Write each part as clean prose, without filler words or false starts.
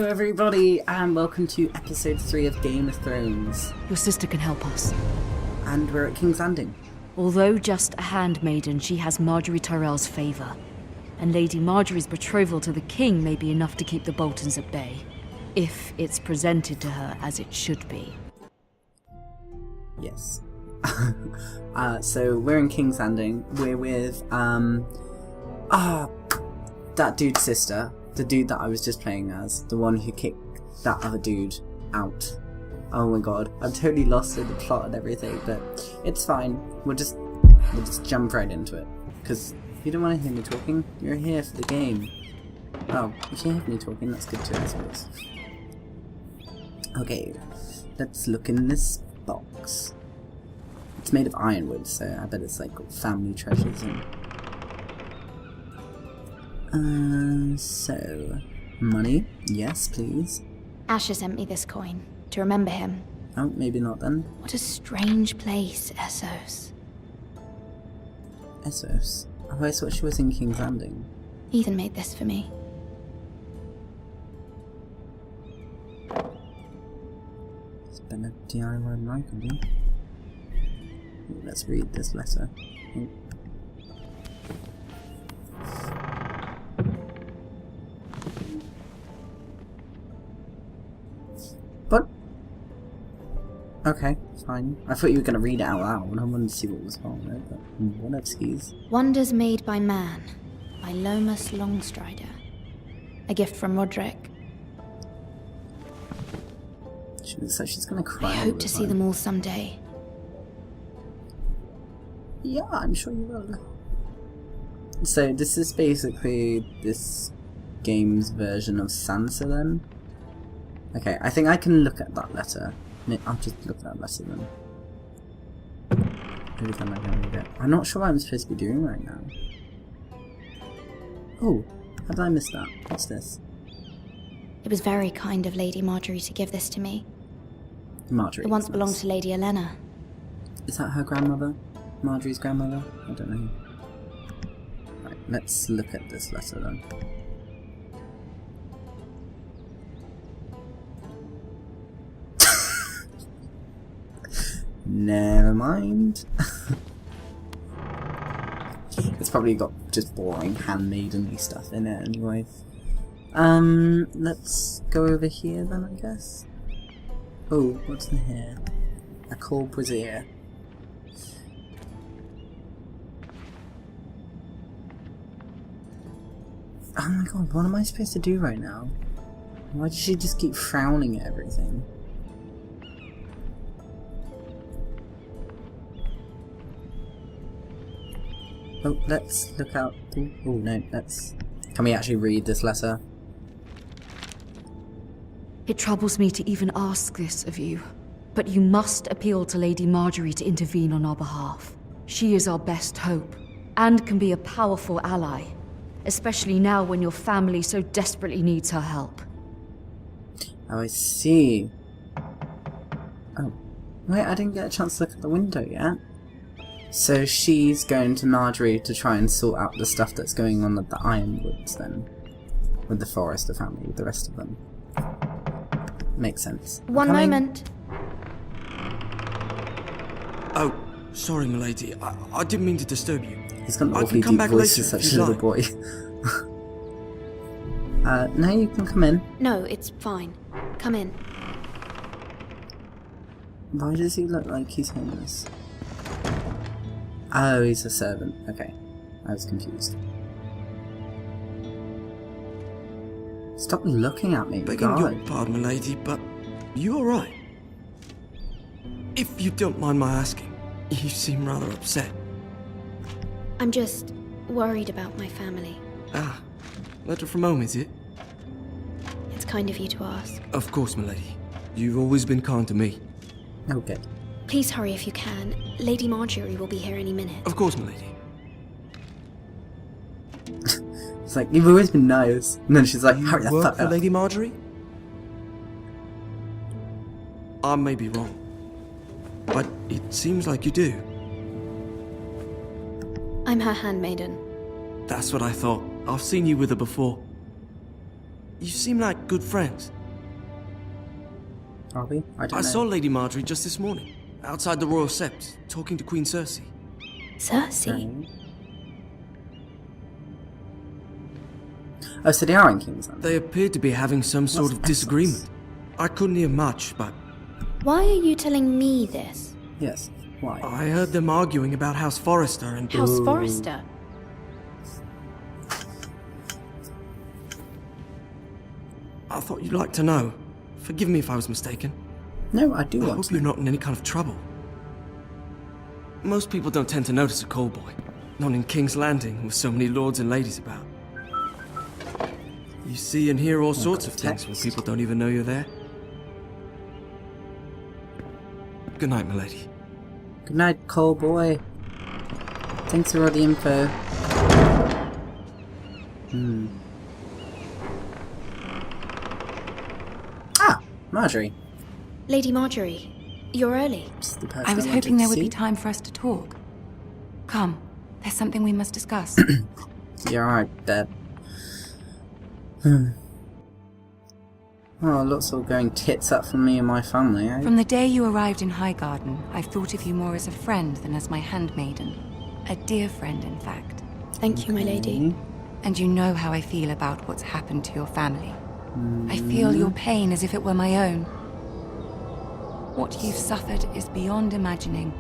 Hello everybody and welcome to episode 3 of Game of Thrones. Your sister can help us. And we're at King's Landing. Although just a handmaiden, she has Marjorie Tyrell's favour. And Lady Marjorie's betrothal to the king may be enough to keep the Boltons at bay. If it's presented to her as it should be. Yes. So we're in King's Landing. We're with, that dude's sister. The dude that I was just playing as. The one who kicked that other dude out. Oh my god. I'm totally lost in the plot and everything, but it's fine. We'll just jump right into it. Because if you don't want to hear me talking, you're here for the game. Oh, if you hear me talking, that's good too, I suppose. Okay, let's look in this box. It's made of ironwood, so I bet it's like got family treasures in. So, money? Yes, please. Asher sent me this coin, to remember him. Oh, maybe not then. What a strange place, Essos. Essos? Oh, I thought she was in King's Landing. Ethan made this for me. It's been a DIY night, can you? Let's read this letter. Oh. But okay, fine. I thought you were going to read it out loud. I wanted to see what was wrong with it, but whatevskis. Wonders Made by Man, by Lomas Longstrider. A gift from Roderick. She looks like she's going to cry. I hope to see them all someday. Yeah, I'm sure you will. So this is basically this game's version of Sansa then? Okay, I think I can look at that letter. I'll just look at that letter then. Every time I can read it. I'm not sure what I'm supposed to be doing right now. Oh, how did I miss that? What's this? It was very kind of Lady Marjorie to give this to me. Marjorie. It once belonged to Lady Olenna. Is that her grandmother? Marjorie's grandmother? I don't know. Right, let's look at this letter then. Never mind. It's probably got just boring handmaidenly stuff in it anyway. Let's go over here then, I guess. Oh, what's in here? A cold brazier. Oh my god, what am I supposed to do right now? Why does she just keep frowning at everything? Oh, let's look out. Oh no, let's... Can we actually read this letter? It troubles me to even ask this of you, but you must appeal to Lady Marjorie to intervene on our behalf. She is our best hope, and can be a powerful ally, especially now when your family so desperately needs her help. Oh, I see. Oh, wait, I didn't get a chance to look at the window yet. So she's going to Marjorie to try and sort out the stuff that's going on at the Ironwoods then. With the Forrester family, with the rest of them. Makes sense. One moment. Oh, sorry, milady. I didn't mean to disturb you. He's got an awfully deep voice for such a little boy. No, you can come in. No, it's fine. Come in. Why does he look like he's homeless? Oh, he's a servant. Okay. I was confused. Stop looking at me, Begging your pardon, milady, but you alright? If you don't mind my asking, you seem rather upset. I'm just worried about my family. Ah, letter from home, is it? It's kind of you to ask. Of course, milady. You've always been kind to me. Oh, good. Please hurry if you can. Lady Marjorie will be here any minute. Of course, milady. It's like, you've always been nice. And then she's like, hurry the Work fuck for up. Lady Marjorie? I may be wrong, but it seems like you do. I'm her handmaiden. That's what I thought. I've seen you with her before. You seem like good friends. Are we? I don't I know. saw Lady Marjorie just this morning, outside the Royal Sept, talking to Queen Cersei. Cersei? Oh, so they are in King's Landing. They appeared to be having some sort of What's disagreement. I couldn't hear much, but Why are you telling me this? Yes. Why? I heard them arguing about House Forrester and... House Forrester? I thought you'd like to know. Forgive me if I was mistaken. No, I do I want hope to. you're not in any kind of trouble. Most people don't tend to notice a call boy. Not in King's Landing, with so many lords and ladies about. You see and hear all sorts of things when people don't even know you're there. Good night, milady. Good night, Cole boy. Thanks for all the info. Ah, Marjorie. Lady Marjorie, you're early. Just the person I was wanted hoping there to would be see. time for us to talk. Come, there's something we must discuss. Yeah, alright, Dad. Oh, looks all going tits up for me and my family, eh? From the day you arrived in Highgarden, I've thought of you more as a friend than as my handmaiden. A dear friend, in fact. Thank you, my lady. And you know how I feel about what's happened to your family. I feel your pain as if it were my own. What you've suffered is beyond imagining.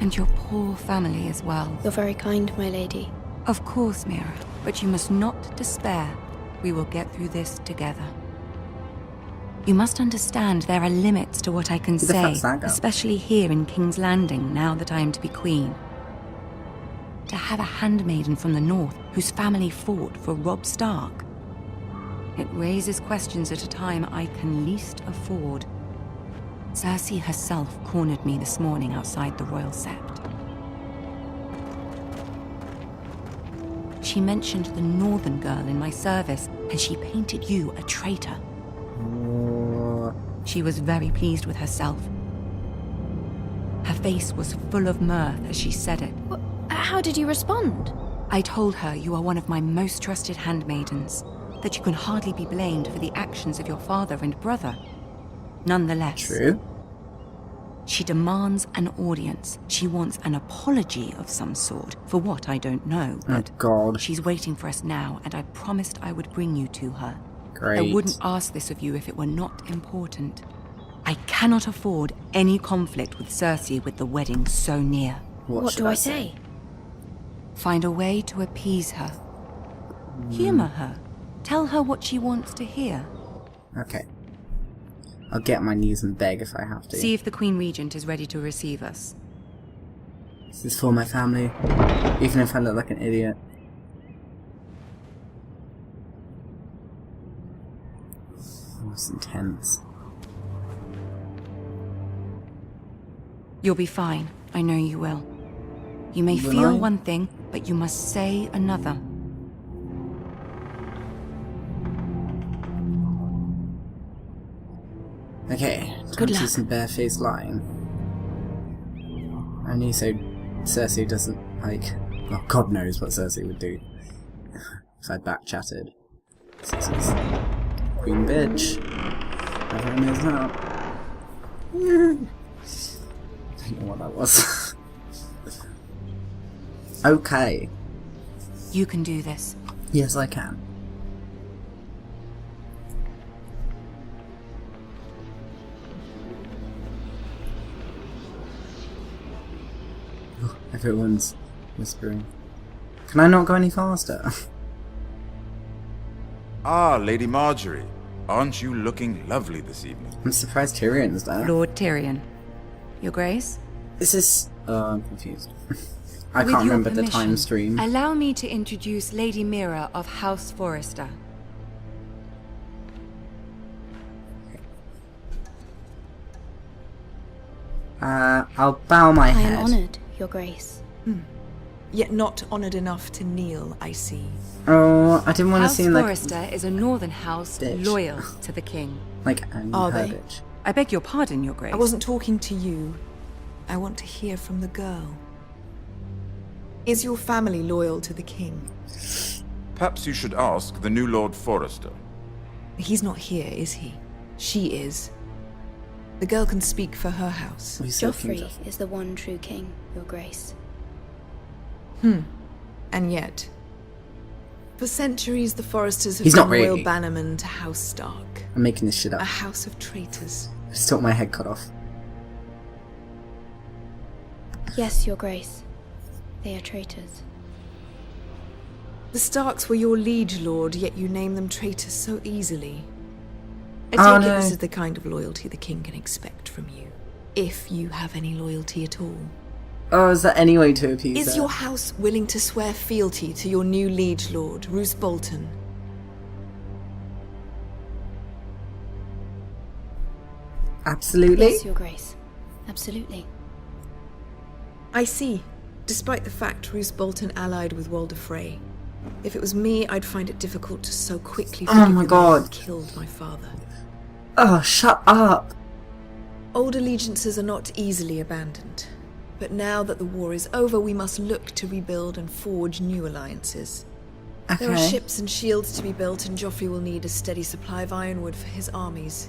And your poor family as well. You're very kind, my lady. Of course, Mira, but you must not despair. We will get through this together. You must understand there are limits to what I can Who the say, fuck's that girl? especially here in King's Landing, now that I am to be queen. To have a handmaiden from the north whose family fought for Robb Stark. It raises questions at a time I can least afford. Cersei herself cornered me this morning outside the Royal Sept. She mentioned the northern girl in my service, and she painted you a traitor. She was very pleased with herself. Her face was full of mirth as she said it. How did you respond? I told her you are one of my most trusted handmaidens, that you can hardly be blamed for the actions of your father and brother. Nonetheless, True. she demands an audience. She wants an apology of some sort, for what I don't know, Oh, but God. she's waiting for us now, and I promised I would bring you to her. Great. I wouldn't ask this of you if it were not important. I cannot afford any conflict with Cersei with the wedding so near. What should do I say? Find a way to appease her. Humor her. Tell her what she wants to hear. Okay. I'll get on my knees and beg if I have to. See if the Queen Regent is ready to receive us. This is for my family, even if I look like an idiot. Oh, it's intense. You'll be fine. I know you will. You may Will feel I? one thing, but you must say another. Okay, time Good to see luck. some barefaced lying. Only so Cersei doesn't, like... Oh, God knows what Cersei would do if I'd back-chatted. Cersei's queen bitch. Everyone knows that. I don't know what that was. Okay. You can do this. Yes, I can. Oh, everyone's whispering. Can I not go any faster? Ah, Lady Marjorie. Aren't you looking lovely this evening? I'm surprised Tyrion's there. Lord Tyrion. Your Grace? Is this... I'm confused. I With can't your remember the time permission, stream. Allow me to introduce Lady Mira of House Forrester. I'll bow my I head. am honored, Your Grace. Yet not honoured enough to kneel, I see. Oh, I didn't want to House seem like... Forrester is a northern house Bitch. loyal to the king. Like Annie Are they? Herbage. I beg your pardon, Your Grace. I wasn't talking to you. I want to hear from the girl. Is your family loyal to the king? Perhaps you should ask the new Lord Forrester. He's not here, is he? She is. The girl can speak for her house. We said King Joffrey is the one true king, Your Grace. And yet, for centuries the Foresters have He's been not really. royal bannermen to House Stark. I'm making this shit A up. house of traitors. I just got my head cut off. Yes, Your Grace. They are traitors. The Starks were your liege lord, yet you name them traitors so easily. I Oh, take it no. this is the kind of loyalty the king can expect from you. If you have any loyalty at all. Oh, is there any way to appease Is her? your house willing to swear fealty to your new liege lord, Roose Bolton? Absolutely. Yes, Your Grace. Absolutely. I see. Despite the fact Roose Bolton allied with Walder Frey. If it was me, I'd find it difficult to so quickly Oh forgive my the man God. who killed my father. Oh, shut up. Old allegiances are not easily abandoned. But now that the war is over, we must look to rebuild and forge new alliances. There are Okay. ships and shields to be built, and Joffrey will need a steady supply of ironwood for his armies.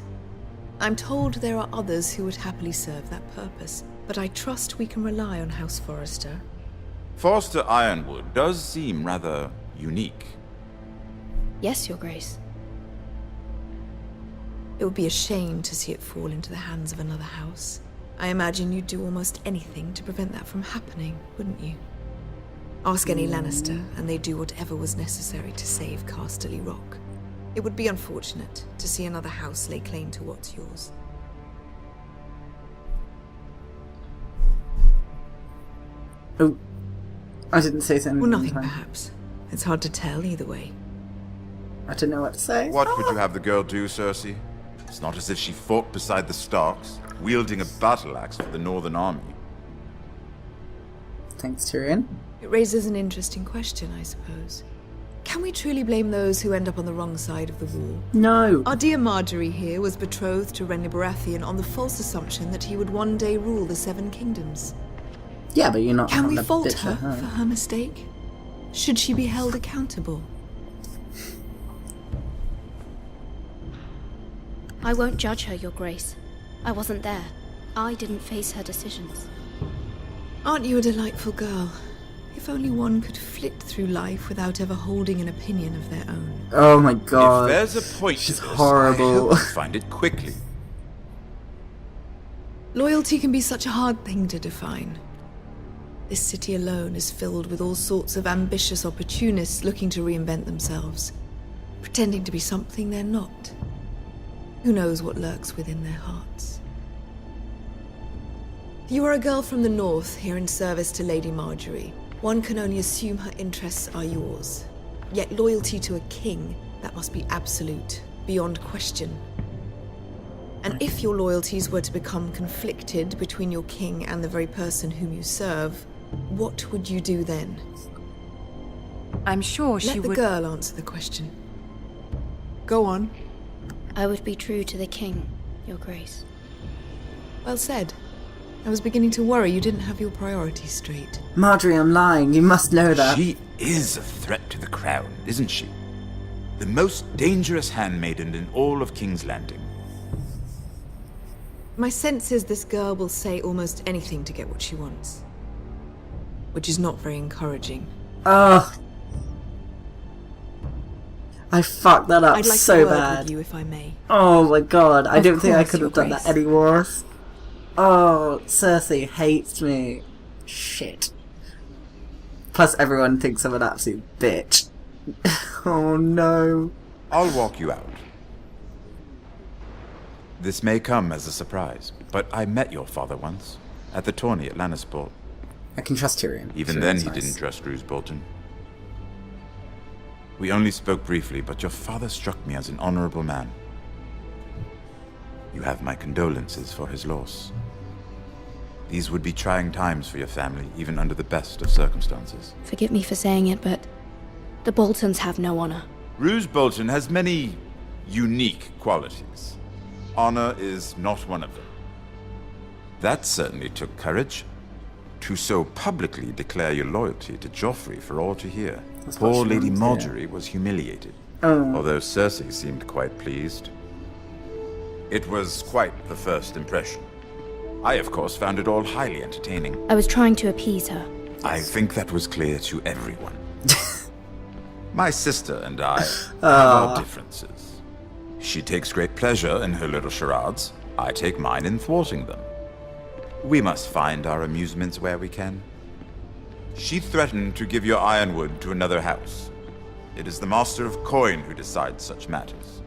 I'm told there are others who would happily serve that purpose, but I trust we can rely on House Forrester. Forster Ironwood does seem rather unique. Yes, Your Grace. It would be a shame to see it fall into the hands of another house. I imagine you'd do almost anything to prevent that from happening, wouldn't you? Ask any Lannister, and they'd do whatever was necessary to save Casterly Rock. It would be unfortunate to see another house lay claim to what's yours. Oh, I didn't say something. Well, in nothing time. perhaps. It's hard to tell either way. I don't know what to say. What would you have the girl do, Cersei? It's not as if she fought beside the Starks, wielding a battle axe for the Northern Army. Thanks, Tyrion. It raises an interesting question, I suppose. Can we truly blame those who end up on the wrong side of the wall? No. Our dear Marjorie here was betrothed to Renly Baratheon on the false assumption that he would one day rule the Seven Kingdoms. Yeah, but you're not. Can we having a fault bitch her at for her mistake? Should she be held accountable? I won't judge her, Your Grace. I wasn't there. I didn't face her decisions. Aren't you a delightful girl? If only one could flit through life without ever holding an opinion of their own. Oh my god. If there's a point she's to this, horrible. I hope you find it quickly. Loyalty can be such a hard thing to define. This city alone is filled with all sorts of ambitious opportunists looking to reinvent themselves, pretending to be something they're not. Who knows what lurks within their hearts? You are a girl from the north, here in service to Lady Marjorie. One can only assume her interests are yours. Yet loyalty to a king, that must be absolute, beyond question. And if your loyalties were to become conflicted between your king and the very person whom you serve, what would you do then? I'm sure she Let the would. girl answer the question. Go on. I would be true to the king, Your Grace. Well said. I was beginning to worry you didn't have your priorities straight. Marjorie, I'm lying. You must know that. She is a threat to the crown, isn't she? The most dangerous handmaiden in all of King's Landing. My sense is this girl will say almost anything to get what she wants. Which is not very encouraging. Ugh. I fucked that up I'd like so to word bad. with you if I may. Oh my god, I Of don't think I course, could Your have done that Grace. any worse. Oh, Cersei hates me. Shit. Plus everyone thinks I'm an absolute bitch. Oh no. I'll walk you out. This may come as a surprise, but I met your father once, at the tourney at Lannisport. I can trust Tyrion. Even Tyrion's then he nice. didn't trust Roose Bolton. We only spoke briefly, but your father struck me as an honorable man. You have my condolences for his loss. These would be trying times for your family, even under the best of circumstances. Forgive me for saying it, but the Boltons have no honor. Roose Bolton has many unique qualities. Honor is not one of them. That certainly took courage. To so publicly declare your loyalty to Joffrey for all to hear. That's what Poor she Lady meant, Marjorie was humiliated, Oh. although Cersei seemed quite pleased. It was quite the first impression. I, of course, found it all highly entertaining. I was trying to appease her. I think that was clear to everyone. My sister and I have our differences. She takes great pleasure in her little charades. I take mine in thwarting them. We must find our amusements where we can. She threatened to give your ironwood to another house. It is the Master of Coin who decides such matters.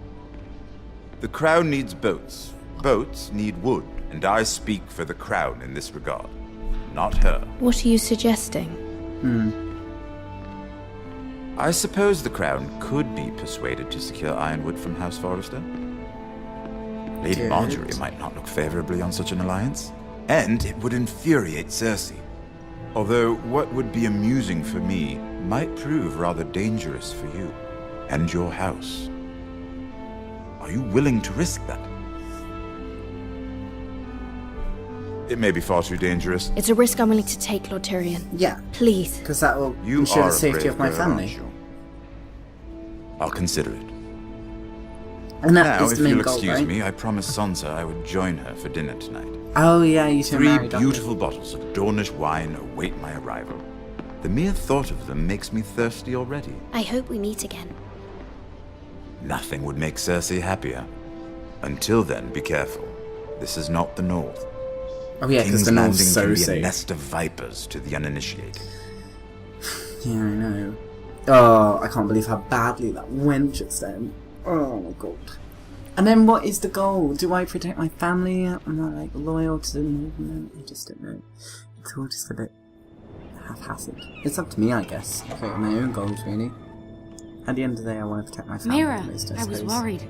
The crown needs boats. Boats need wood, and I speak for the crown in this regard, not her. What are you suggesting? I suppose the crown could be persuaded to secure ironwood from House Forrester. Lady Good. Marjorie might not look favorably on such an alliance, and it would infuriate Cersei. Although what would be amusing for me might prove rather dangerous for you and your house. Are you willing to risk that? It may be far too dangerous. It's a risk I'm willing to take, Lord Tyrion. Yeah, Please. because that will You ensure are the a safety brave of my girl, family. aren't you? I'll consider it. And that Now, is if the main you'll goal, excuse right? me, I promised Sansa I would join her for dinner tonight. Oh yeah, you two are 3 married, aren't you? beautiful bottles of Dornish wine await my arrival. The mere thought of them makes me thirsty already. I hope we meet again. Nothing would make Cersei happier. Until then, be careful. This is not the North. Oh yeah, because King's the North's Landing so can be a safe. nest of vipers to the uninitiated. Yeah, I know. Oh, I can't believe how badly that went just then. Oh my god. And then what is the goal? Do I protect my family? Am I like loyal to the movement? I just don't know. It's all just a bit haphazard. It's up to me, I guess. I create my own goals, really. At the end of the day, I want to protect my family. Mira, most, I was suppose. worried.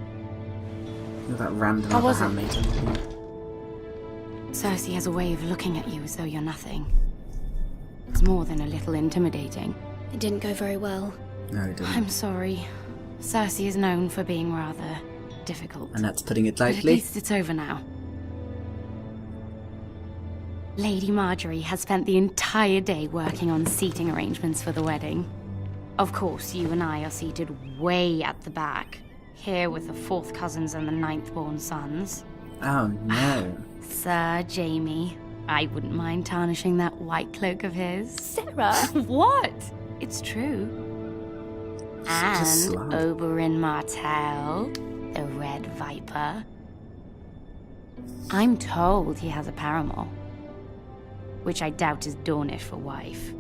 You're that random I other wasn't. handmaiden. Cersei has a way of looking at you as though you're nothing. It's more than a little intimidating. It didn't go very well. No, it didn't. I'm sorry. Cersei is known for being rather difficult. And that's putting it But at lightly. least it's over now. Lady Marjorie has spent the entire day working on seating arrangements for the wedding. Of course, you and I are seated way at the back, here with the 4th cousins and the 9th-born sons. Oh no. Sir Jamie, I wouldn't mind tarnishing that white cloak of his. Sarah! What? It's true. Such a And slug. Oberyn Martell, the Red Viper. I'm told he has a paramour, which I doubt is Dornish for wife,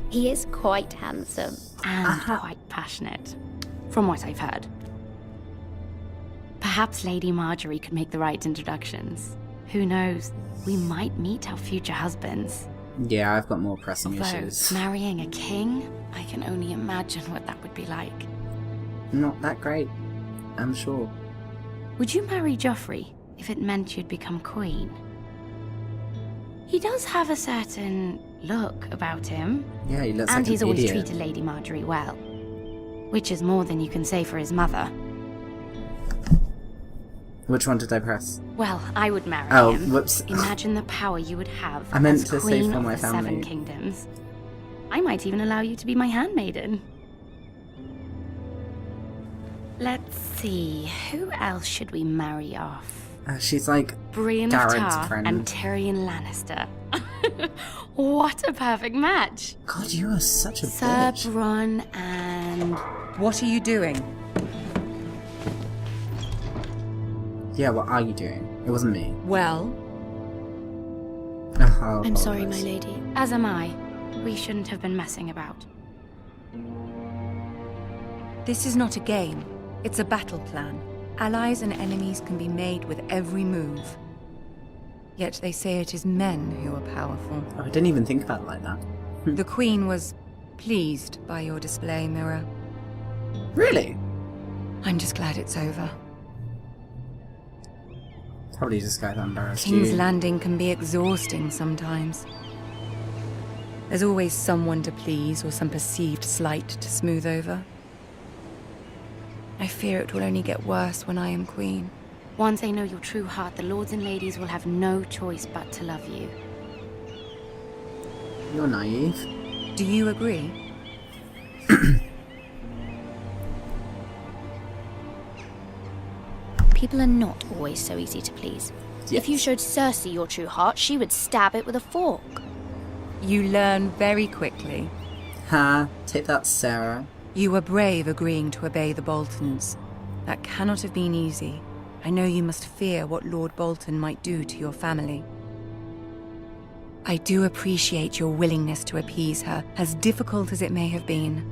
He is quite handsome. and quite passionate, from what I've heard. Perhaps Lady Marjorie could make the right introductions. Who knows? We might meet our future husbands. Yeah, I've got more pressing Although, issues. marrying a king, I can only imagine what that would be like. Not that great, I'm sure. Would you marry Joffrey if it meant you'd become queen? He does have a certain look about him, Yeah, he looks and like he's an always idiot. treated Lady Marjorie well. Which is more than you can say for his mother. Which one did I press? Well, I would marry Oh, him. whoops. Imagine the power you would have I meant as to say queen for of my the family. 7 kingdoms. I might even allow you to be my handmaiden. Let's see, who else should we marry off? She's like Brienne Garrett's of Tar friend. and Tyrion Lannister. What a perfect match! God, you are such a Sir bitch. Bronn and... What are you doing? Yeah, what are you doing? It wasn't me. Well, Oh, I'm sorry, my apologize. lady. As am I. We shouldn't have been messing about. this is not a game. It's a battle plan. Allies and enemies can be made with every move. Yet they say it is men who are powerful. Oh, I didn't even think about it like that. The Queen was pleased by your display, Mira. Really? I'm just glad it's over. Probably just got embarrassed King's you. Landing can be exhausting sometimes. There's always someone to please or some perceived slight to smooth over. I fear it will only get worse when I am queen. Once they know your true heart, the lords and ladies will have no choice but to love you. You're naive. Do you agree? people are not always so easy to please. If you Yes. showed Cersei your true heart, she would stab it with a fork. You learn very quickly. Ha, take that, Sarah. You were brave agreeing to obey the Boltons. That cannot have been easy. I know you must fear what Lord Bolton might do to your family. I do appreciate your willingness to appease her, as difficult as it may have been.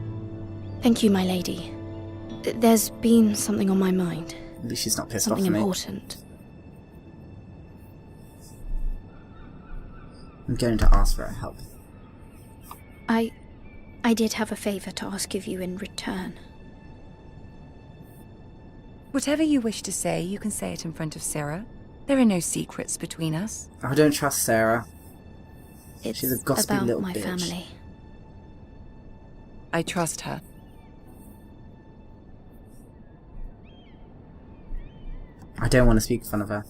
Thank you, my lady. There's been something on my mind. At least she's not pissed off Something at me. important. I'm going to ask for her help. I did have a favor to ask of you in return. Whatever you wish to say, you can say it in front of Sarah. There are no secrets between us. I don't trust Sarah. It's She's a gossipy about little my bitch. family. I trust her. I don't want to speak in front of her.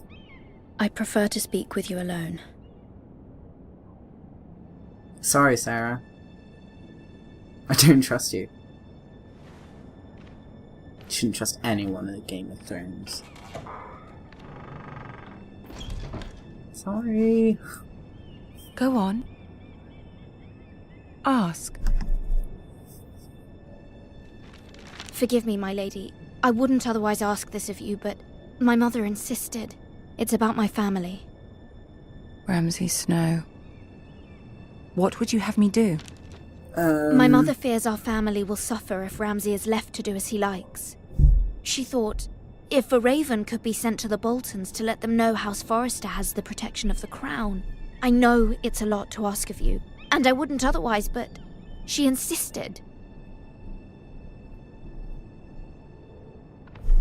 I prefer to speak with you alone. Sorry, Sarah. I don't trust you. You shouldn't trust anyone in Game of Thrones. Sorry. Go on. Ask. Forgive me, my lady. I wouldn't otherwise ask this of you, but my mother insisted. It's about my family. Ramsay Snow. What would you have me do? My mother fears our family will suffer if Ramsay is left to do as he likes. She thought, if a raven could be sent to the Boltons to let them know House Forrester has the protection of the crown. I know it's a lot to ask of you, and I wouldn't otherwise, but she insisted.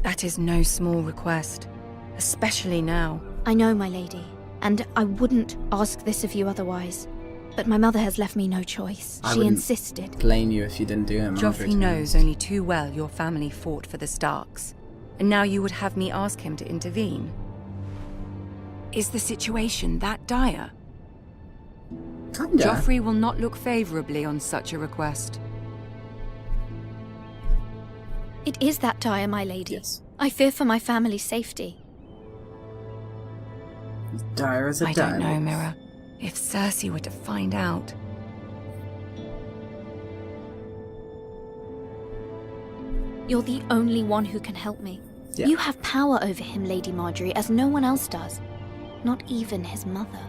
That is no small request, especially now. I know, my lady, and I wouldn't ask this of you otherwise. But my mother has left me no choice. I She wouldn't insisted. blame you if you didn't do it, Margaret. Joffrey knows only too well your family fought for the Starks, and now you would have me ask him to intervene. Is the situation that dire? Kinda. Joffrey will not look favorably on such a request. It is that dire, my lady. Yes. I fear for my family's safety. As dire as a I don't know, dime. Mira. If Cersei were to find out... You're the only one who can help me. Yeah. You have power over him, Lady Marjorie, as no one else does. Not even his mother.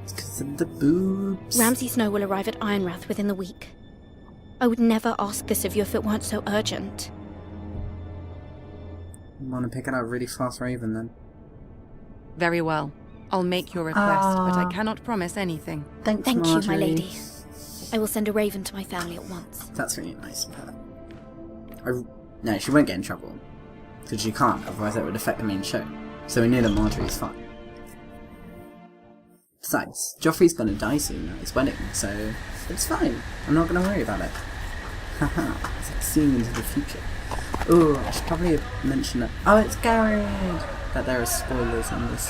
It's 'cause of the boobs. Ramsay Snow will arrive at Ironrath within the week. I would never ask this of you if it weren't so urgent. Want to pick it out really fast, Raven, then? Very well. I'll make your request, but I cannot promise anything. Thanks, Thank you, my Marjorie. lady. I will send a raven to my family at once. That's really nice of her. No, she won't get in trouble. Because she can't, otherwise that would affect the main show. So we know that Marjorie's fine. Besides, Joffrey's gonna die soon at his wedding, so it's fine. I'm not gonna worry about it. Haha, it's like seeing into the future. Ooh, I should probably mention that. Oh, it's Garrett! That there are spoilers on this.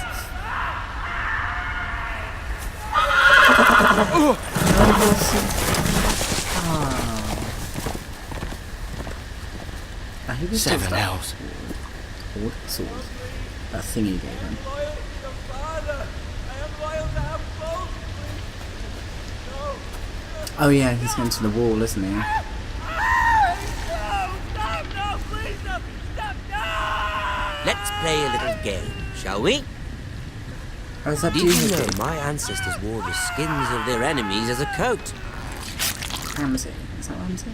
He was Seven just elves. Sword. That thing he gave him. Oh yeah, he's going to the wall, isn't he? Let's play a little game, shall we? Oh, is that Did you know Dude? my ancestors wore the skins of their enemies as a coat? Ramsay. Is that Ramsay?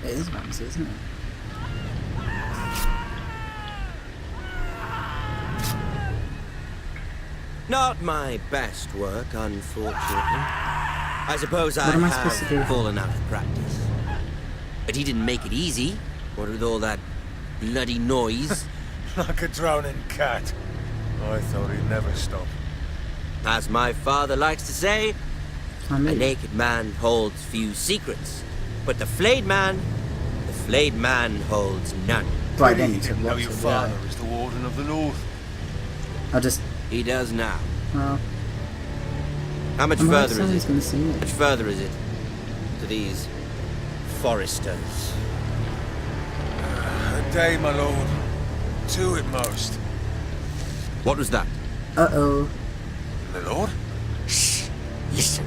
It is Ramsay, isn't it? Not my best work, unfortunately. I suppose I What am I supposed to do? have fallen out of practice. But he didn't make it easy, what with all that bloody noise. Like a drowning cat. I thought he'd never stop. As my father likes to say, I a mean, naked man holds few secrets, but the flayed man holds none. right then you took Know lots your of father is the Warden of the North. I'll just. He does now. Well, How much I'm further is someone's it? going to see How it. much further is it to these Forresters? A day, my lord. to it most. What was that? Uh-oh. My lord? Shh. Listen.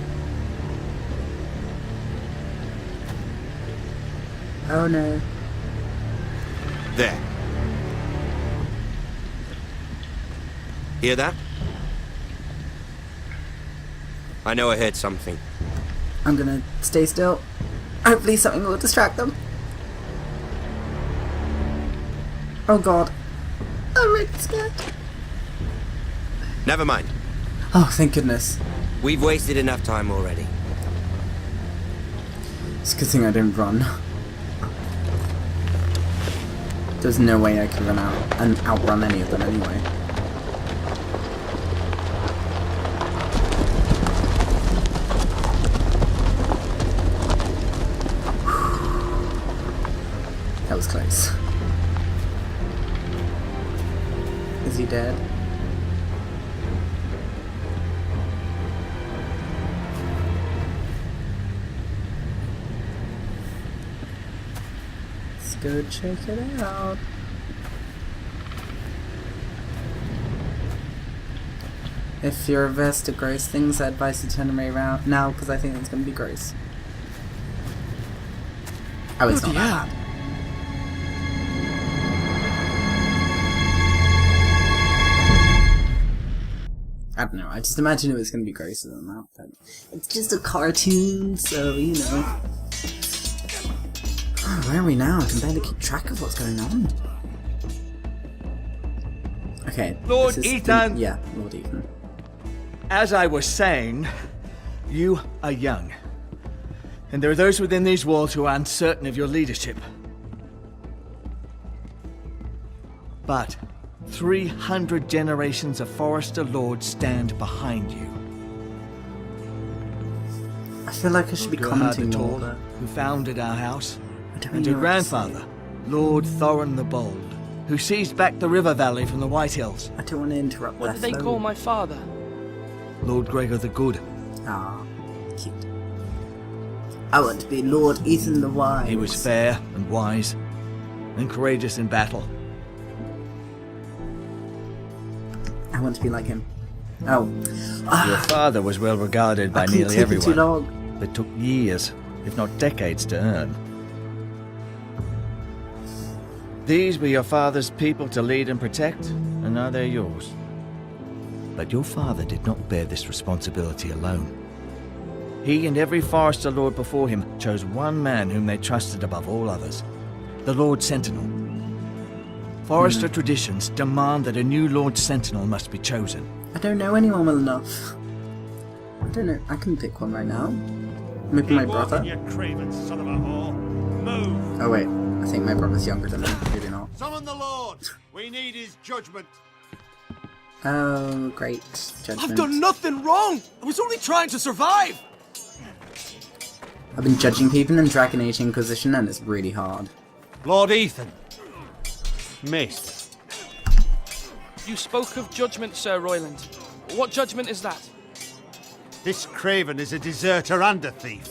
Oh no. There. Hear that? I know I heard something. I'm gonna stay still. Hopefully something will distract them. Oh god. I'm really scared. Never mind. Oh, thank goodness. We've wasted enough time already. It's a good thing I didn't run. There's no way I could run out and outrun any of them anyway. That was close. Is he dead? Let's go check it out. If you're averse to gross things, I advise you turn away around now because I think it's going to be gross. Oh, it's not that bad. I don't know, I just imagine it was going to be grosser than that, but it's just a cartoon, so, you know. Oh, where are we now? I can barely keep track of what's going on. Okay. Lord Ethan! Yeah, Lord Ethan. As I was saying, you are young. And there are those within these walls who are uncertain of your leadership. But 300 generations of Forester Lords stand behind you. I feel like I should be commenting the more. Taller, who founded our house, I don't and know your what to say. grandfather, Lord Thorin the Bold, who seized back the river valley from the White Hills. I don't want to interrupt What their did they flow. call my father? Lord Gregor the Good. Ah, cute. I want to be Lord Ethan the Wise. He was fair and wise, and courageous in battle. I want to be like him. Oh. Your father was well regarded by I couldn't nearly take it too everyone. long. But took years, if not decades, to earn. These were your father's people to lead and protect, and now they're yours. But your father did not bear this responsibility alone. He and every Forester Lord before him chose one man whom they trusted above all others, the Lord Sentinel. Forester traditions demand that a new Lord Sentinel must be chosen. I don't know anyone well enough. I don't know. I can pick one right now. Maybe my brother. You craven son of a whore. Move. Oh wait, I think my brother's younger than me. Maybe not. Summon the Lord. We need his judgment. Oh, great judgment. I've done nothing wrong! I was only trying to survive! I've been judging people in Dragon Age Inquisition, and it's really hard. Lord Ethan. Maester. You spoke of judgment, Sir Royland. What judgment is that? This craven is a deserter and a thief.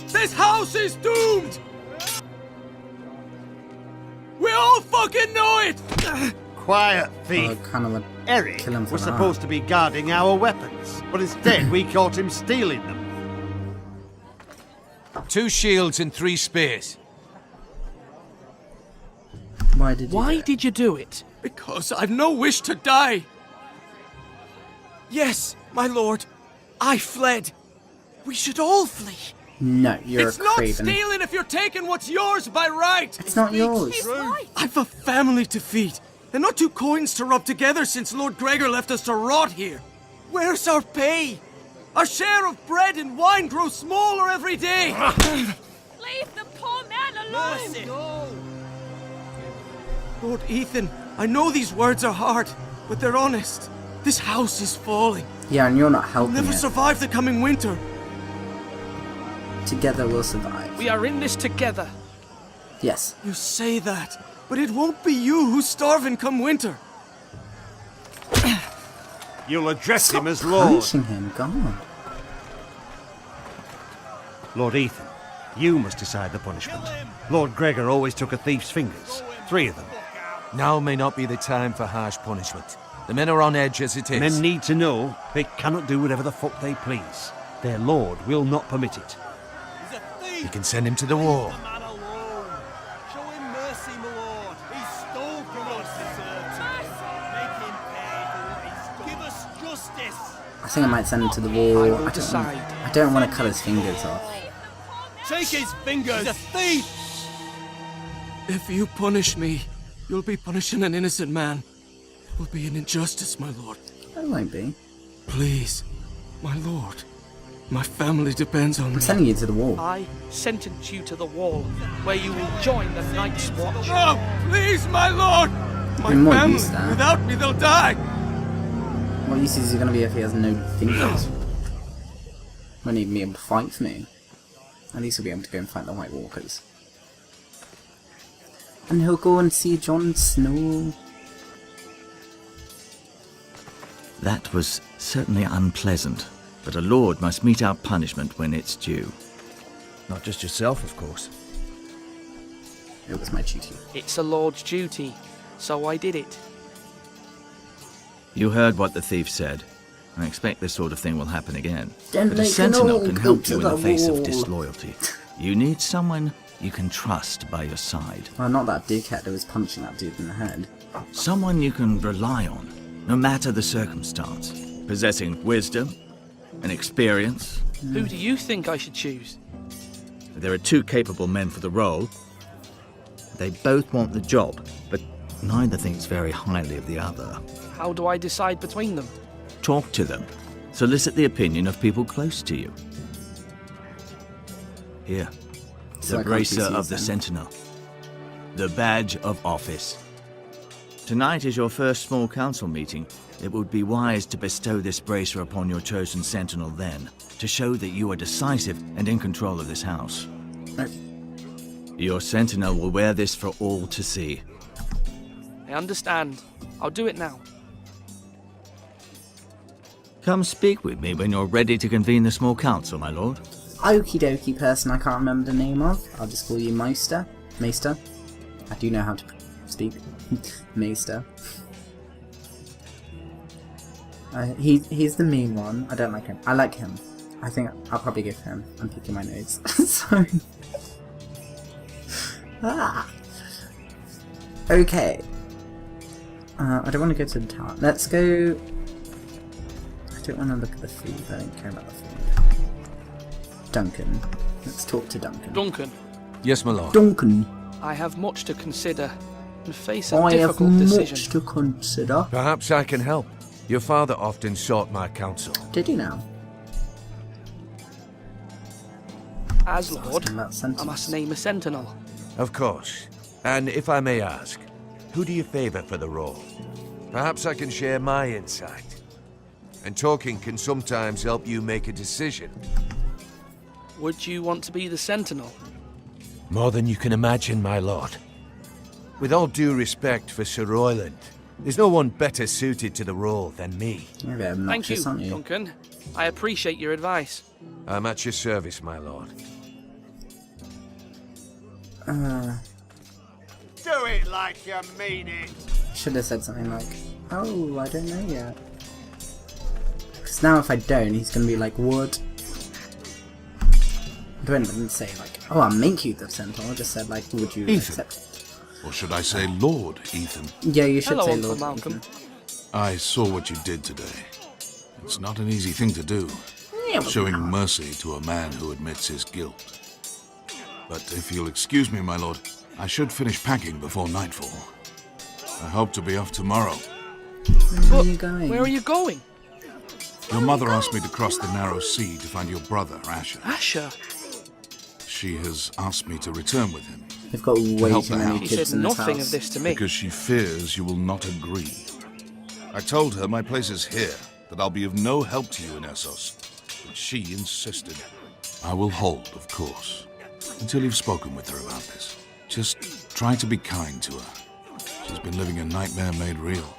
This house is doomed! We all fucking know it! Quiet, thief. I kind of want to Eric kill him for was that. supposed to be guarding our weapons, but instead we caught him stealing them. 2 shields and 3 spears. Why did you Why do it? did you do it? Because I've no wish to die. Yes, my lord, I fled. We should all flee. No, you're It's a not craven. stealing if you're taking what's yours by right. It's not yours. I've a family to feed, and not 2 coins to rub together since Lord Gregor left us to rot here. Where's our pay? Our share of bread and wine grows smaller every day. Leave the poor man alone! Lord Ethan, I know these words are hard, but they're honest. This house is falling. Yeah, and you're not We'll helping never it. survive the coming winter. Together we'll survive. We are in this together. Yes. You say that, but it won't be you who's starving come winter. You'll address Stop him as Lord. punching him, God. Lord Ethan, You must decide the punishment. Lord Gregor always took a thief's fingers. 3 of them. Now may not be the time for harsh punishment. The men are on edge as it is. Men need to know they cannot do whatever the fuck they please. Their lord will not permit it. You can send him to the wall. Show him mercy, my lord. He stole from us. Make him pay for what he stole. Give us justice. I think I might send him to the wall. I don't want to cut his fingers off. Take his fingers. He's a thief. If you punish me, you'll be punishing an innocent man. It will be an injustice, my lord. It won't be. Please, my lord. My family depends on me. I'm sending you to the wall. I sentence you to the wall, where you will join the Night's Watch. No, please, my lord. My I'm more family, used to that. without me, they'll die. What use is he going to be if he has no fingers? Won't even be able to fight for me. At least he'll be able to go and fight the White Walkers. And he'll go and see Jon Snow. That was certainly unpleasant, but a lord must mete out punishment when it's due. Not just yourself, of course. It was my duty. It's a lord's duty, so I did it. You heard what the thief said. I expect this sort of thing will happen again. Then But a they can sentinel all can go help to you in the the face wall. of disloyalty. You need someone you can trust by your side. Well, not that dickhead who was punching that dude in the head. Someone you can rely on, no matter the circumstance. Possessing wisdom and experience. Who do you think I should choose? There are 2 capable men for the role. They both want the job, but neither thinks very highly of the other. How do I decide between them? Talk to them. Solicit the opinion of people close to you. Here, So the I can't bracer choose of the then. Sentinel. The badge of office. Tonight is your first small council meeting. It would be wise to bestow this bracer upon your chosen Sentinel then, to show that you are decisive and in control of this house. Your Sentinel will wear this for all to see. I understand. I'll do it now. Come speak with me when you're ready to convene the small council, my lord. Okie dokie person I can't remember the name of. I'll just call you Meister. Maester. I do know how to speak. Maester. He's the mean one. I don't like him. I like him. I think I'll probably give him. I'm picking my nose. Sorry. Okay. I don't want to go to the tower. Let's go... I don't want to look at the food. I don't care about the food. Duncan. Let's talk to Duncan. Duncan, Yes, my lord. Duncan. I have much to consider and face a I have difficult much decision. to consider. Perhaps I can help. Your father often sought my counsel. Did you now? As Lord, Asking about I sentence. must name a sentinel. Of course. And if I may ask, who do you favor for the role? Perhaps I can share my insight. And talking can sometimes help you make a decision. Would you want to be the sentinel? More than you can imagine, my lord. With all due respect for Sir Royland, there's no one better suited to the role than me. You're a bit Thank you, obnoxious, aren't you? Duncan. I appreciate your advice. I'm at your service, my lord. Do it like you mean it. Should have said something like, oh, I don't know yet. Because now if I don't, he's going to be like, what? I didn't say like, oh, I'll make you the sentinel. I just said like, would you Ethan. accept it? Or should I say Lord Ethan? Yeah, you should Hello, say Uncle Lord Malcolm. Ethan. I saw what you did today. It's not an easy thing to do, Yeah, but showing mercy to a man who admits his guilt. But if you'll excuse me, my lord, I should finish packing before nightfall. I hope to be off tomorrow. where are you going? Where are you going? Your mother asked me to cross the narrow sea to find your brother, Asher. Asher? She has asked me to return with him, They've got way help too the many house. She kids said in this nothing house. of this to me. because she fears you will not agree. I told her my place is here, that I'll be of no help to you in Essos, but she insisted. I will hold, of course, until you've spoken with her about this. Just try to be kind to her. She's been living a nightmare made real.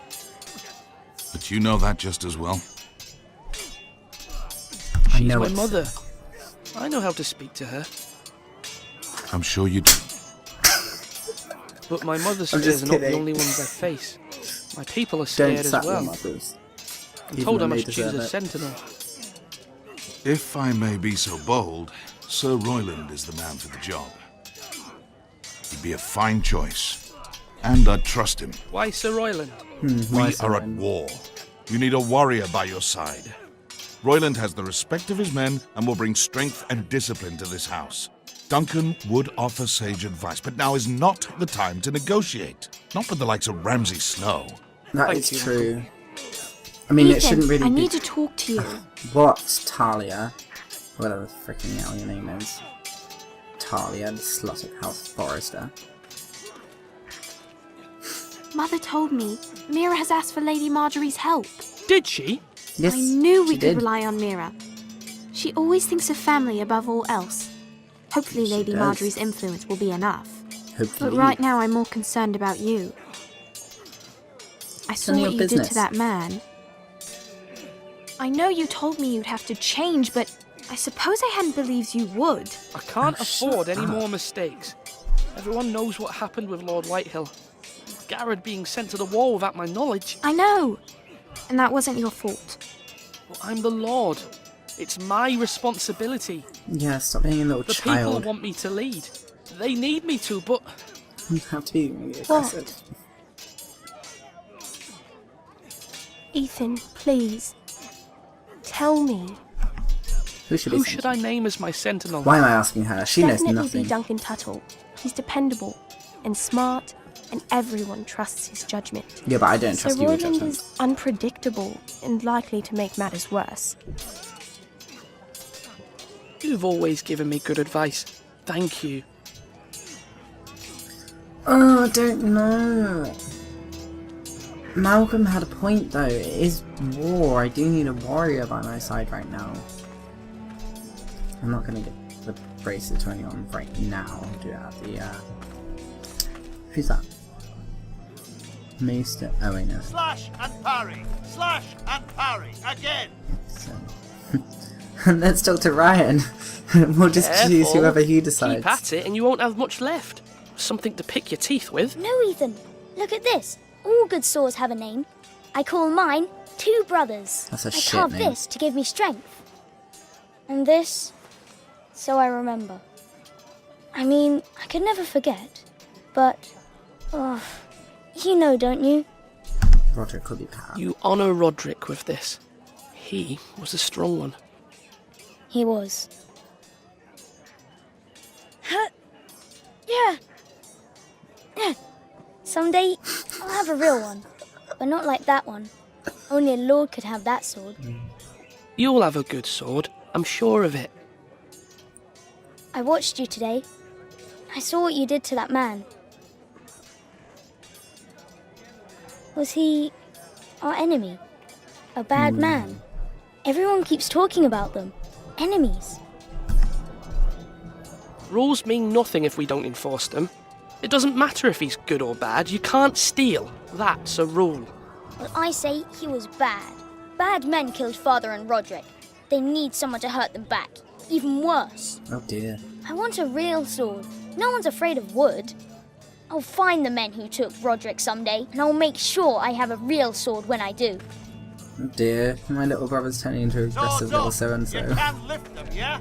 But you know that just as well. I She's know my it's- mother. I know how to speak to her. I'm sure you do. But my mother's I'm fears just are not the kidding. only ones I face. My people are Don't scared as sack your well. mothers. I'm even told I when they must choose deserve a it. sentinel. If I may be so bold, Sir Royland is the man for the job. He'd be a fine choice, and I'd trust him. Why Sir Royland? We are at war. You need a warrior by your side. Royland has the respect of his men and will bring strength and discipline to this house. Duncan would offer sage advice, but now is not the time to negotiate. Not with the likes of Ramsay Snow. That is true. I mean, it shouldn't really I be... need to talk to you. What, Talia? Whatever the freaking hell your name is. Talia, the slut of House Forrester. Mother told me Mira has asked for Lady Marjorie's help. Did she? Yes, I knew we she could did. rely on Mira. She always thinks of family above all else. Hopefully She Lady does. Marjorie's influence will be enough. Hopefully. But right now I'm more concerned about you. I saw none of what your you did business. to that man. I know you told me you'd have to change, but I suppose I hadn't believed you would. I can't Oh, afford shut any up. more mistakes. Everyone knows what happened with Lord Whitehill. Garrett being sent to the wall without my knowledge. I know. And that wasn't your fault. Well, I'm the Lord. It's my responsibility. Yeah, stop being a little The people child. want me to lead. They need me to, but You have to be really aggressive. Ethan, please. Tell me. Who should be who sent? should I name as my sentinel? Why am I asking her? She knows Definitely nothing. be Duncan Tuttle. He's dependable and smart, and everyone trusts his judgment. Yeah, but I don't Sir trust your Royland judgment. is unpredictable and likely to make matters worse. You've always given me good advice. Thank you. Oh, I don't know. Malcolm had a point though. It is war. I do need a warrior by my side right now. I'm not gonna get the bracelet to anyone right now. I'll do it at the who's that? Maester. Oh wait, no. Slash and parry. Slash and parry. Again. So. Let's talk to Ryan. We'll just choose Careful. whoever he decides. Keep at it and you won't have much left. Something to pick your teeth with. No, Ethan. Look at this. All good swords have a name. I call mine Two Brothers. That's a I shit carved name. this to give me strength. And this, so I remember. I mean, I could never forget. But, oh, you know, don't you? Roderick could be power. You honour Roderick with this. He was a strong one. He was. Huh. Yeah. Yeah. Someday, I'll have a real one. But not like that one. Only a lord could have that sword. You'll have a good sword. I'm sure of it. I watched you today. I saw what you did to that man. Was he our enemy? A bad man? Everyone keeps talking about them. Enemies. Rules mean nothing if we don't enforce them. It doesn't matter if he's good or bad. You can't steal. That's a rule. Well, I say he was bad. Bad men killed Father and Roderick. They need someone to hurt them back. Even worse. Oh dear. I want a real sword. No one's afraid of wood. I'll find the men who took Roderick someday, and I'll make sure I have a real sword when I do. Oh dear. My little brother's turning into an aggressive little so-and-so. You can lift them, yeah?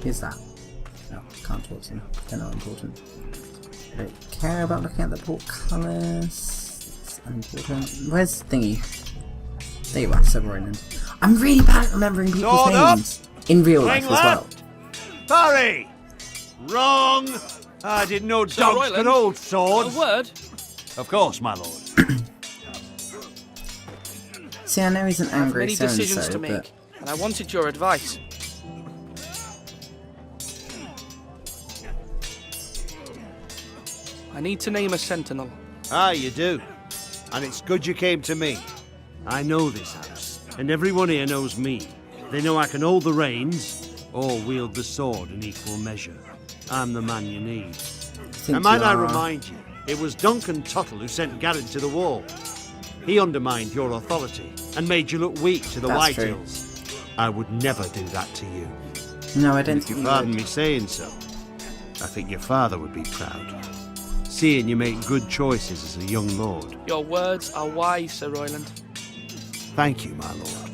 Who's that? No, can't talk to him. They're not important. I don't care about looking at the portcullis. It's unimportant. Where's Thingy? There you are, Sir Royland. I'm really bad at remembering people's Sword up. names. In real life Swing as well. left. Parry! Wrong! I didn't know Sir dogs Royland, could hold swords. A word? Of course, my lord. See, I know he's an I have angry many decisions so-and-so, to but make, and I wanted your advice. I need to name a sentinel. Ah, you do. And it's good you came to me. I know this house, and everyone here knows me. They know I can hold the reins, or wield the sword in equal measure. I'm the man you need. think And might you I are. remind you, it was Duncan Tuttle who sent Garrett to the wall. He undermined your authority and made you look weak to the That's true. Whitehills. I would never do that to you. No, I don't If you think you pardon would. me saying so. I think your father would be proud, seeing you make good choices as a young lord. Your words are wise, Sir Royland. Thank you, my lord.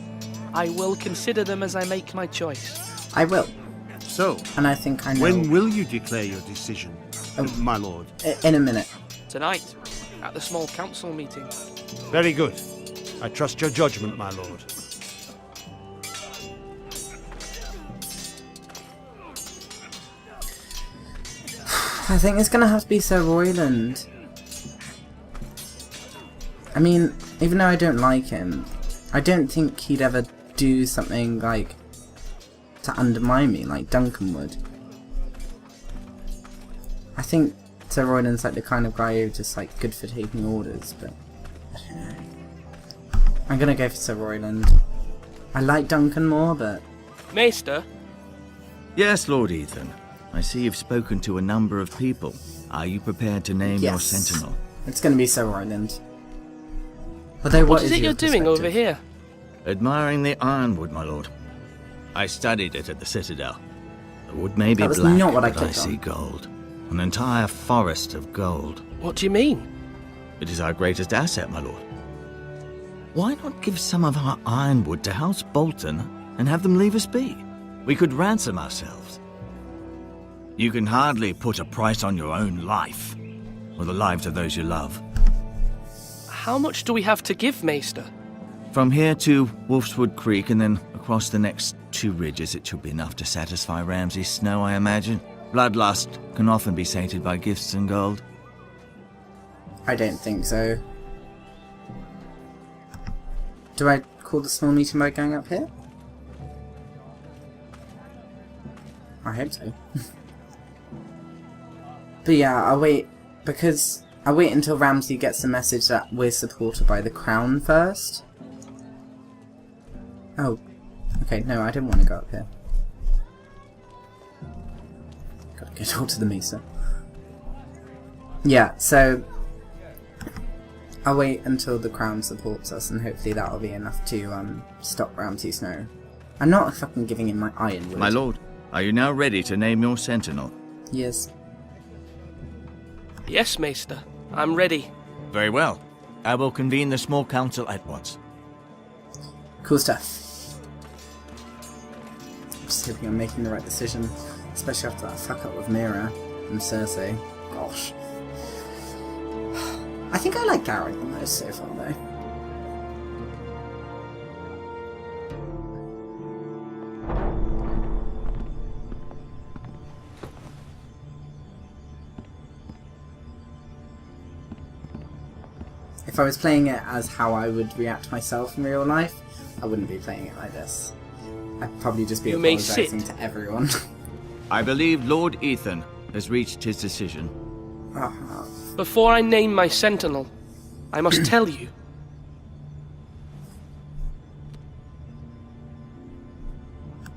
I will consider them as I make my choice. I will. So, And I think I know. when will you declare your decision, my lord? In a minute. Tonight, at the small council meeting. Very good. I trust your judgment, my lord. I think it's gonna have to be Sir Royland. I mean, even though I don't like him, I don't think he'd ever do something like to undermine me like Duncan would. I think Sir Royland's like the kind of guy who's just like good for taking orders, but I don't know. I'm gonna go for Sir Royland. I like Duncan more, but... Maester? Yes, Lord Ethan. I see you've spoken to a number of people. Are you prepared to name your sentinel? It's gonna be Sir Royland. Although, what is it you're doing over here? Admiring the ironwood, my lord. I studied it at the Citadel. The wood may be That was black, not what I but I clicked see on. gold. An entire forest of gold. What do you mean? It is our greatest asset, my lord. Why not give some of our ironwood to House Bolton and have them leave us be? We could ransom ourselves. You can hardly put a price on your own life, or the lives of those you love. How much do we have to give, Maester? From here to Wolfswood Creek and then across the next 2 ridges, it should be enough to satisfy Ramsay Snow, I imagine. Bloodlust can often be sated by gifts and gold. I don't think so. Do I call the small meeting by going up here? I hope so. But yeah, I'll wait until Ramsay gets the message that we're supported by the Crown first. Oh, okay, no, I didn't want to go up here. Gotta get all to the Mesa. Yeah, so I'll wait until the Crown supports us, and hopefully that'll be enough to stop Ramsay Snow. I'm not fucking giving him my ironwood. My lord, are you now ready to name your sentinel? Yes. Yes, Maester. I'm ready. Very well. I will convene the small council at once. Cool stuff. I'm just hoping I'm making the right decision, especially after that fuck up with Mira and Cersei. Gosh. I think I like Garrett the most so far, though. If I was playing it as how I would react myself in real life, I wouldn't be playing it like this. I'd probably just be apologising to everyone. I believe Lord Ethan has reached his decision. Before I name my sentinel, I must tell you.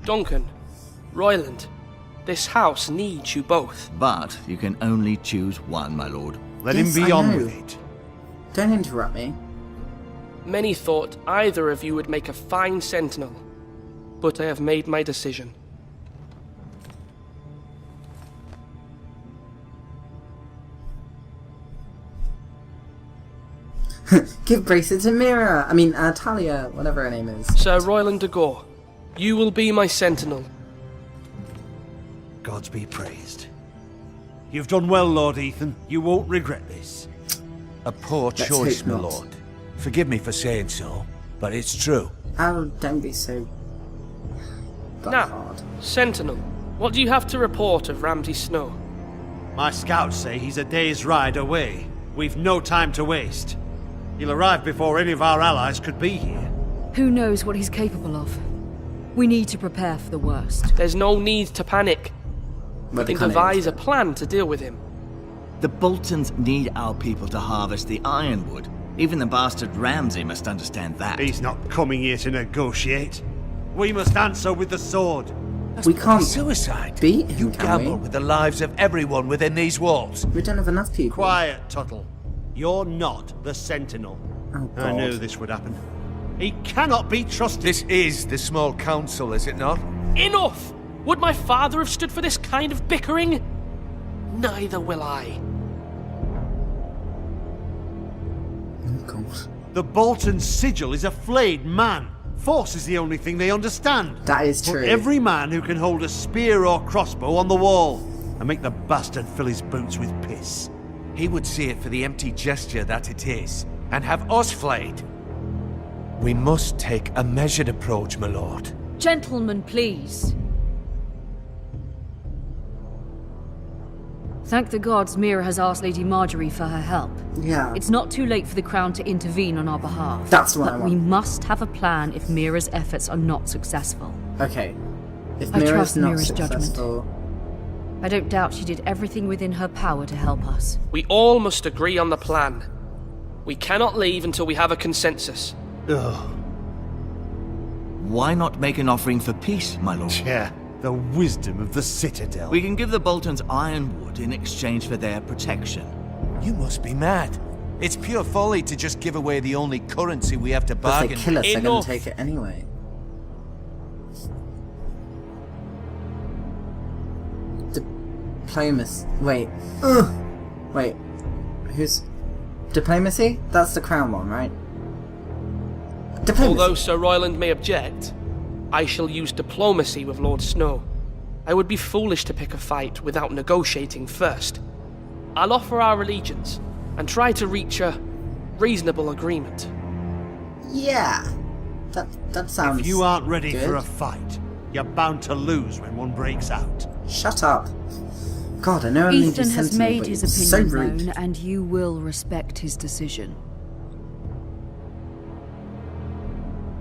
Duncan, Royland, this house needs you both. But you can only choose one, my lord. Let him be on with it. Don't interrupt me. Many thought either of you would make a fine sentinel, but I have made my decision. Give bracelet to Mira! Talia, whatever her name is. Sir Royland de Gore, you will be my sentinel. Gods be praised. You've done well, Lord Ethan. You won't regret this. A poor choice, my lord. Forgive me for saying so, but it's true. Oh, don't be so... Now, Sentinel, what do you have to report of Ramsay Snow? My scouts say he's a day's ride away. We've no time to waste. He'll arrive before any of our allies could be here. Who knows what he's capable of? We need to prepare for the worst. There's no need to panic. We can devise a plan to deal with him. The Boltons need our people to harvest the ironwood. Even the bastard Ramsay must understand that. He's not coming here to negotiate. We must answer with the sword. That's suicide. Beat You gamble with the lives of everyone within these walls. We don't have enough people. Quiet, Tuttle. You're not the Sentinel. Oh, I knew this would happen. He cannot be trusted. This is the small council, is it not? Enough! Would my father have stood for this kind of bickering? Neither will I. Oh, God. The Bolton sigil is a flayed man. Force is the only thing they understand. That is true. Put every man who can hold a spear or crossbow on the wall and make the bastard fill his boots with piss. He would see it for the empty gesture that it is, and have us flayed. We must take a measured approach, my lord. Gentlemen, please. Thank the gods Mira has asked Lady Marjorie for her help. Yeah. It's not too late for the Crown to intervene on our behalf. That's what I But want. we must have a plan if Mira's efforts are not successful. Okay. If I Mira's trust not Mira's judgment. successful... I don't doubt she did everything within her power to help us. We all must agree on the plan. We cannot leave until we have a consensus. Ugh. Why not make an offering for peace, my lord? Yeah, the wisdom of the Citadel. We can give the Boltons ironwood in exchange for their protection. You must be mad. It's pure folly to just give away the only currency we have to If bargain. they kill us, they're gonna Enough. take it anyway. Diplomacy. Wait. Ugh. Wait. Who's... Diplomacy? That's the Crown one, right? Diplomacy. Although Sir Royland may object, I shall use diplomacy with Lord Snow. I would be foolish to pick a fight without negotiating first. I'll offer our allegiance and try to reach a reasonable agreement. Yeah. That sounds If you aren't ready good. for a fight, you're bound to lose when one breaks out. Shut up. God, I know I'm Ethan has sensible, made but his it's so opinion rude. known, and you will respect his decision.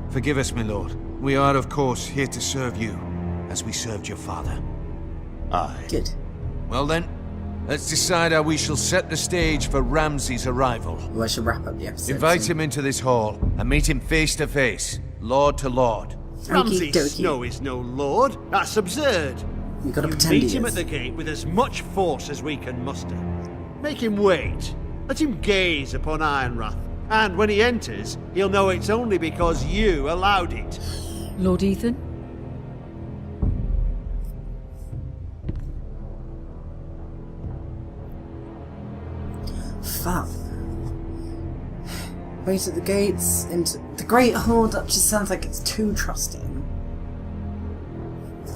Forgive us, my lord. We are, of course, here to serve you, as we served your father. Aye. Good. Well then, let's decide how we shall set the stage for Ramsay's arrival. Well, I should wrap up the episode. Invite soon. him into this hall, and meet him face to face, lord to lord. Ramsay Okey-dokey. Snow is no lord. That's absurd. You gotta You pretend meet he him is. at the gate with as much force as we can muster. Make him wait. Let him gaze upon Ironrath. And when he enters, he'll know it's only because you allowed it. Lord Ethan? Fuck. Wait at the gates into the Great Hall. That just sounds like it's too trusting.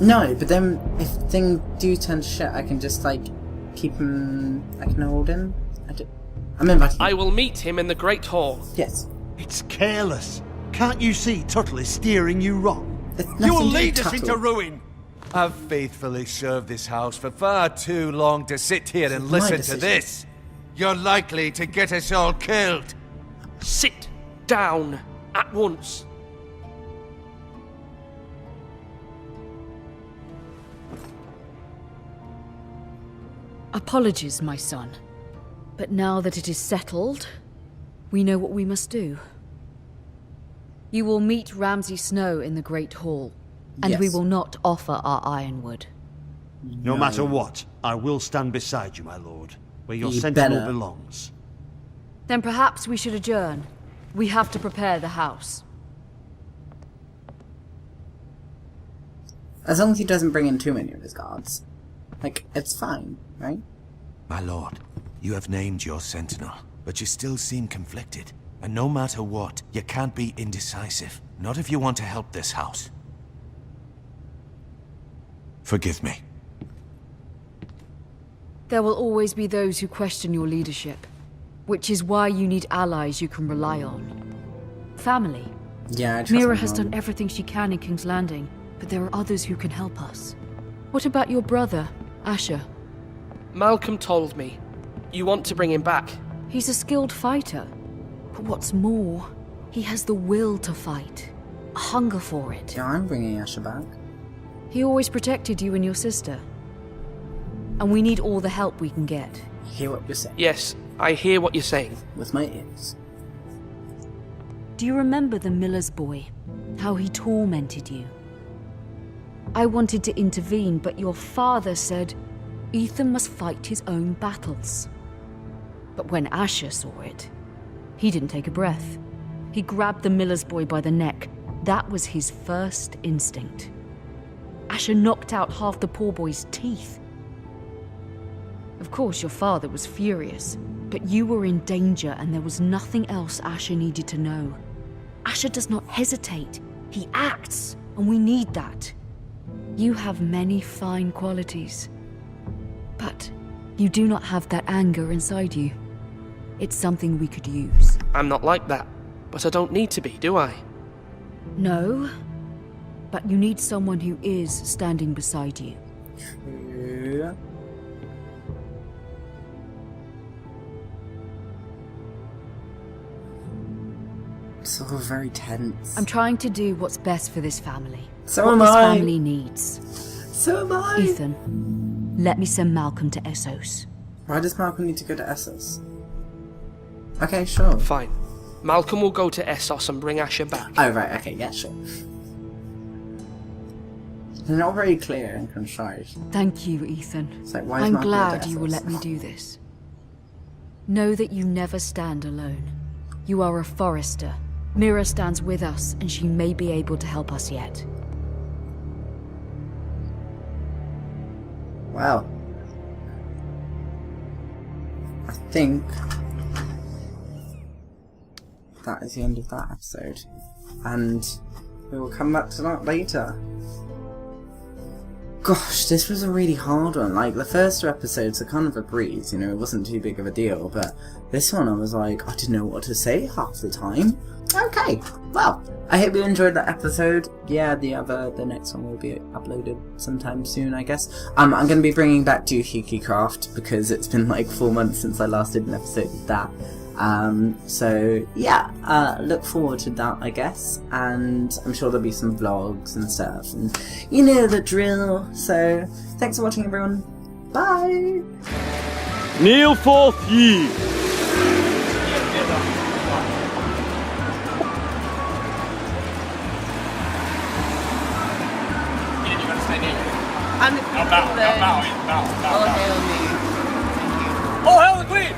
No, but then if things do turn to shit, I can just like keep him. I can hold him. I'm inviting. I will meet him in the Great Hall. Yes. It's careless. Can't you see Tuttle is steering you wrong? Nothing You'll to do lead with us Tuttle. into ruin. I've faithfully served this house for far too long to sit here and My listen to decision. this. You're likely to get us all killed. Sit down at once. Apologies, my son. But now that it is settled, we know what we must do. You will meet Ramsay Snow in the Great Hall, and we Yes. will not offer our ironwood. No matter what, I will stand beside you, my lord, where your You sentinel better. belongs. Then perhaps we should adjourn. We have to prepare the house. As long as he doesn't bring in too many of his guards, like it's fine, right? My lord, you have named your sentinel, but you still seem conflicted. And no matter what, you can't be indecisive. Not if you want to help this house. Forgive me. There will always be those who question your leadership, which is why you need allies you can rely on. Family. Yeah, I trust Mira my has mom. done everything she can in King's Landing, but there are others who can help us. What about your brother, Asher? Malcolm told me. You want to bring him back. He's a skilled fighter. But what's more, he has the will to fight. A hunger for it. Yeah, I'm bringing Asher back. He always protected you and your sister. And we need all the help we can get. Hear what you're saying? Yes, I hear what you're saying. With my ears. Do you remember the miller's boy? How he tormented you? I wanted to intervene, but your father said Ethan must fight his own battles. But when Asher saw it, he didn't take a breath. He grabbed the miller's boy by the neck. That was his first instinct. Asher knocked out half the poor boy's teeth. Of course, your father was furious, but you were in danger and there was nothing else Asher needed to know. Asher does not hesitate. He acts, and we need that. You have many fine qualities, but you do not have that anger inside you. It's something we could use. I'm not like that, but I don't need to be, do I? No, but you need someone who is standing beside you. True. It's all very tense. I'm trying to do what's best for this family. So what am this I. family needs. So am I. Ethan, let me send Malcolm to Essos. Why does Malcolm need to go to Essos? Okay, sure. Fine. Malcolm will go to Essos and bring Asher back. Oh, right, okay, yeah, sure. They're not very clear and concise. Thank you, Ethan. It's like, why is I'm Malcolm glad at you will Essos? let me do this. Know that you never stand alone. You are a Forrester. Mira stands with us, and she may be able to help us yet. Wow. I think that is the end of that episode. And we will come back to that later. Gosh, this was a really hard one. Like, the first two episodes are kind of a breeze, you know, it wasn't too big of a deal, but this one I was like, I didn't know what to say half the time. Okay, well, I hope you enjoyed that episode. Yeah, the next one will be uploaded sometime soon, I guess. I'm going to be bringing back Doohickey Craft because it's been like 4 months since I last did an episode of that. So yeah, look forward to that, I guess, and I'm sure there'll be some vlogs and stuff, and you know the drill. So thanks for watching, everyone. Bye. Kneel forth ye. I'm the queen. Bow. All hail me. Oh, hail the queen!